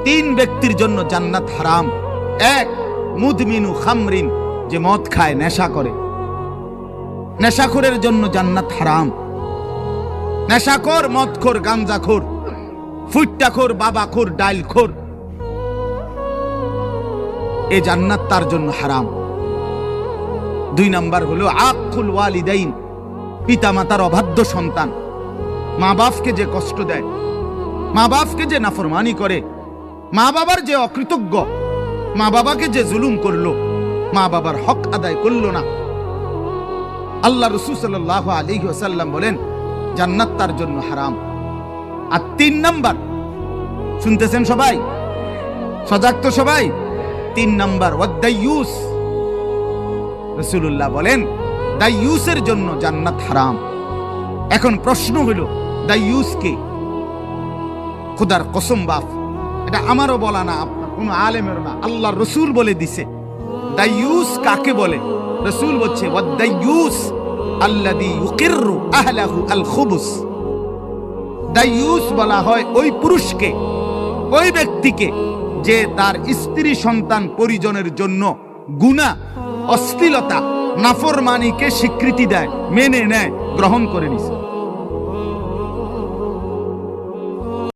তিন ব্যক্তির জন্য জান্নাত হারাম। এক, মুদমিনু খামরিন, যে মদ খায়, নেশা করে, নেশাখোরের জন্য জান্নাত হারাম। নেশাখোর, মদখোর, গাঞ্জাখোর, ফুট্টাখোর, বাবাখোর, ডাইলখোর, এ জান্নাত তার জন্য হারাম। দুই নাম্বার হলো আকুল ওয়ালিদাইন, পিতা মাতার অবাধ্য সন্তান, মা বাপকে যে কষ্ট দেয়, মা বাপকে যে নাফরমানি করে, মা বাবার যে অকৃতজ্ঞ, মা বাবাকে যে জুলুম করলো, মা বাবার হক আদায় করলো না। আল্লাহ রাসূল সাল্লাল্লাহু আলাইহি ওয়াসাল্লাম বলেন জান্নাত তার জন্য হারাম। আর তিন নাম্বার, শুনতেছেন সবাই? সজাগ তো সবাই? তিন নাম্বার ওয়াদাইয়ুস, রাসূলুল্লাহ বলেন দাইয়ুসের জন্য জান্নাত হারাম। এখন প্রশ্ন হলো দাইয়ুস কে? খোদার কসম বাপ, এটা আমারও বলা না, আপনার কোনো আলেমের না, আল্লাহর রাসূল বলে দিছে। দাইয়ুস কাকে বলে? রাসূল বলছে ওয়াদাইয়ুস আল্লাযী ইউকিররু আহলাহু আল খুবুস। দাইয়ুস বলা হয় ওই পুরুষকে, ওই ব্যক্তিকে যে তার স্ত্রী সন্তান পরিজনের জন্য গুনাহ, অশ্লীলতা, নাফরমানিকে স্বীকৃতি দেয়, মেনে নেয়, গ্রহণ করে নিছে।